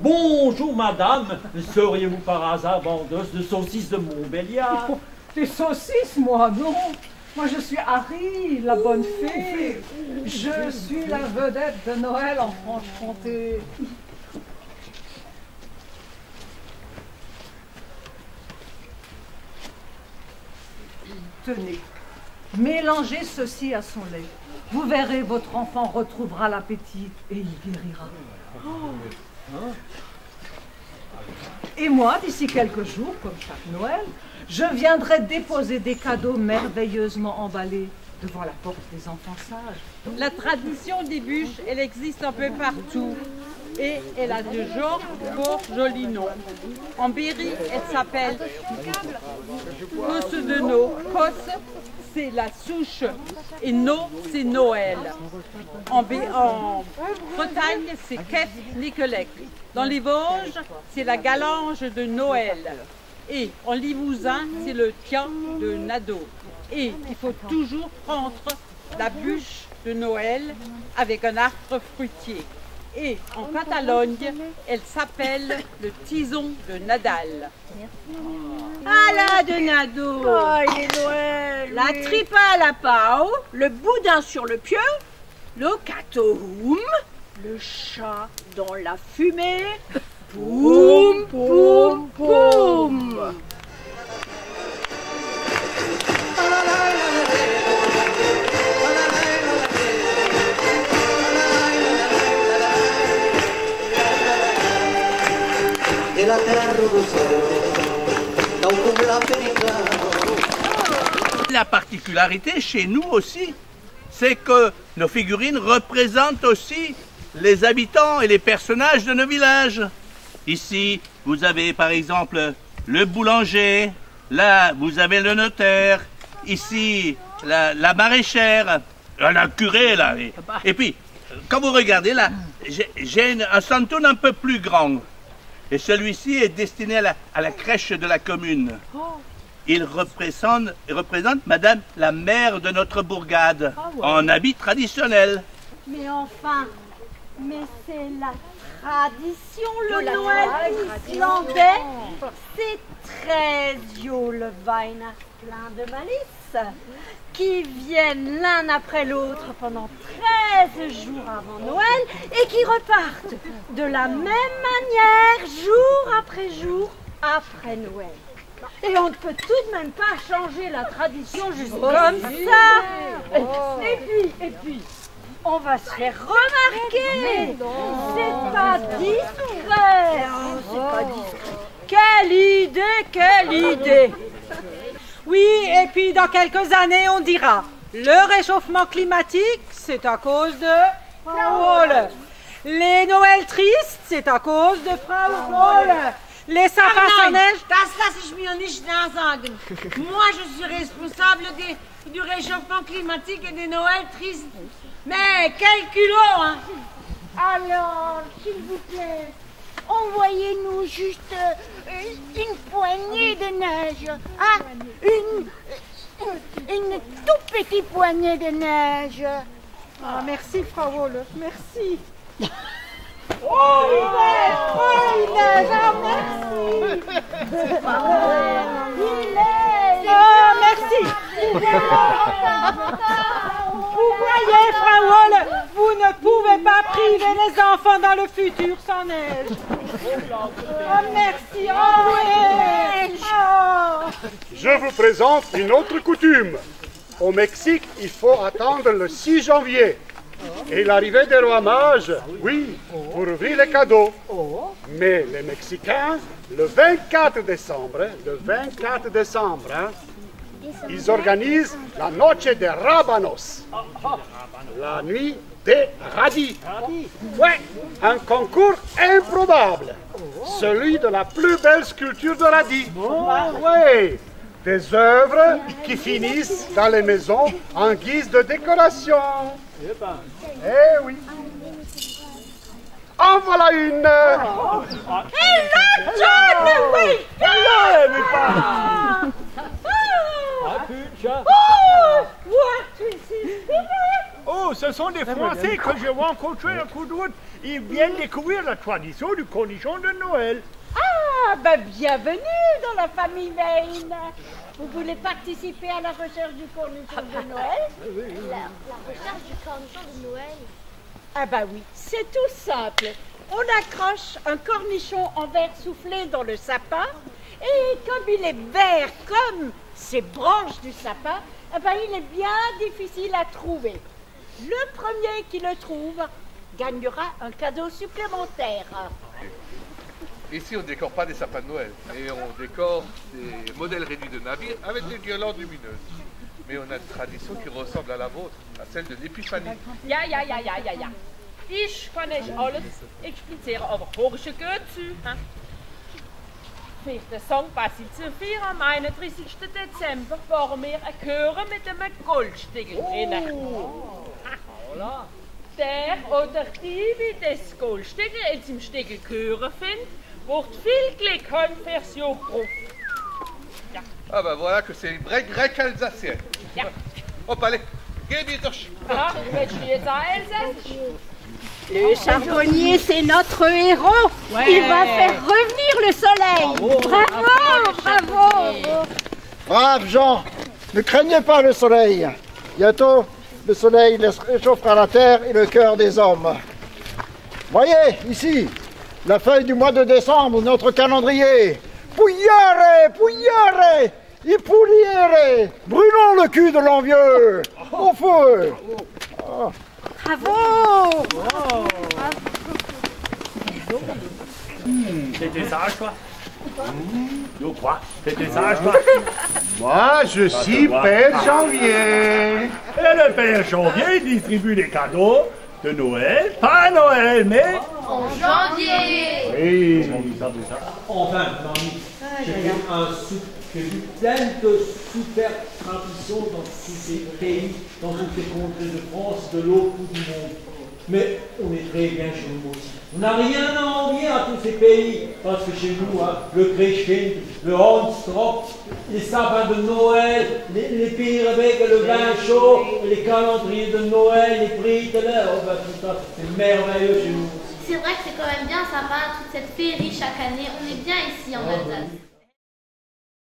Bonjour madame, seriez-vous par hasard vendeuse de saucisses de Montbéliard? Des saucisses, moi, non. Moi, je suis Harry, la bonne fée. Je suis la vedette de Noël en Franche-Comté. Tenez, mélangez ceci à son lait. Vous verrez, votre enfant retrouvera l'appétit et il guérira. Et moi, d'ici quelques jours, comme chaque Noël, je viendrai déposer des cadeaux merveilleusement emballés devant la porte des enfants sages. La tradition des bûches, elle existe un peu partout et elle a de fort jolis noms. En Berry, elle s'appelle Cosse de No. Cosse, c'est la souche et No, c'est Noël. En Bretagne, c'est Kef Nicolec. Dans les Vosges, c'est la galange de Noël. Et en Limousin, c'est le tien de Nadeau. Et il faut toujours prendre la bûche de Noël avec un arbre fruitier. Et en Catalogne, elle s'appelle le tison de Nadal. Ah là, de Nadeau. Oh, il est Noël. La tripa à la pao, le boudin sur le pieu, le catorum, le chat dans la fumée. Poum, poum, poum. La particularité chez nous aussi, c'est que nos figurines représentent aussi les habitants et les personnages de nos villages. Ici, vous avez par exemple le boulanger, là vous avez le notaire, ici la maraîchère, la curé là. Et puis, quand vous regardez là, j'ai un santoun un peu plus grand. Et celui-ci est destiné à la crèche de la commune. Il représente Madame la maire de notre bourgade, en habit traditionnel. Mais enfin, c'est la tradition, le Noël islandais. C'est très vieux, le Weihnacht, plein de malice, qui viennent l'un après l'autre pendant 13 jours avant Noël et qui repartent de la même manière, jour après jour, après Noël. Et on ne peut tout de même pas changer la tradition juste comme ça. Et puis, on va se faire remarquer. C'est pas discret. C'est pas discret. Quelle idée. Oui, et puis dans quelques années, on dira le réchauffement climatique, c'est à cause de Frau Holle. Les Noëls tristes, c'est à cause de Frau Holle. Les sapins sans neige. Das lasse ich mir nicht nachsagen. Moi, je suis responsable du réchauffement climatique et des Noëls tristes. Mais quel culot, hein! Alors, s'il vous plaît, envoyez-nous juste une poignée de neige. Ah, une toute petite poignée de neige. Ah, merci, Frau Holle, merci. Oh, il neige, ah, merci. C'est pas vrai. Il neige. Ah, merci. Vous voyez, Frau Holle, vous ne pouvez pas priver les enfants dans le futur sans neige. Oh, merci. Oh, oui. Oh. Je vous présente une autre coutume. Au Mexique, il faut attendre le 6 janvier. Et l'arrivée des rois mages, oui, pour ouvrir les cadeaux. Mais les Mexicains, le 24 décembre, hein, ils organisent la Noche de Rábanos, la nuit des radis. Ouais, un concours improbable, celui de la plus belle sculpture de radis. Ouais, des œuvres qui finissent dans les maisons en guise de décoration. Eh oui. En voilà une. Hello, John! Oui! Oh, what is this? Oh, ce sont des Français que j'ai rencontrés un coup de route. Ils viennent découvrir la tradition du cornichon de Noël. Ah, ben bienvenue dans la famille Vane. Vous voulez participer à la recherche du cornichon de Noël? La recherche du cornichon de Noël. Ah ben oui, c'est tout simple. On accroche un cornichon en verre soufflé dans le sapin et comme il est vert comme ces branches du sapin, eh ben, il est bien difficile à trouver. Le premier qui le trouve gagnera un cadeau supplémentaire. Ici, on ne décore pas des sapins de Noël, mais on décore des modèles réduits de navires avec des guirlandes lumineuses. Mais on a une tradition qui ressemble à la vôtre, à celle de l'épiphanie. Ja. Ich kann euch alles explizieren, aber hörst du gut zu? Für den Song Basil zu feiern am 31. Dezember waren wir ein Chöre mit einem Goldstiegel drinnen. Der oder die, wie das Goldstiegel jetzt im Stiegel gehören findet, wird viel Glück haben fürs Jahr drauf. Ja. Ah ben voilà que c'est vrai grec alsacien. Ja. Hop, allez, geh dir doch. Aha, willst du jetzt auch Elsassisch? Le charbonnier, c'est notre héros. Ouais. Il va faire revenir le soleil. Bravo. Brave Jean, ne craignez pas le soleil. Bientôt, le soleil réchauffera la terre et le cœur des hommes. Voyez, ici, la feuille du mois de décembre, notre calendrier. Pugliare, pugliare, i puliere. Brûlons le cul de l'envieux. Au feu. Oh. Bravo. T'étais sage, toi? Je crois. T'étais sage, toi? Moi, je suis Père Janvier. Et le Père Janvier distribue les cadeaux de Noël, pas à Noël, mais En janvier. Oui. Enfin, mamie, j'ai vu plein de super traditions dans tous ces pays, dans toutes ces contrées de France, de l'autre bout du monde. Mais on est très bien chez nous aussi. On n'a rien à envier à tous ces pays, parce que chez nous, le Christkind, le Hornstrop, les sapins de Noël, les pays avec le vin chaud, les calendriers de Noël, les prix de l'heure, tout ça, c'est merveilleux chez nous aussi. C'est vrai que c'est quand même bien sympa, toute cette féerie chaque année. On est bien ici en Alsace.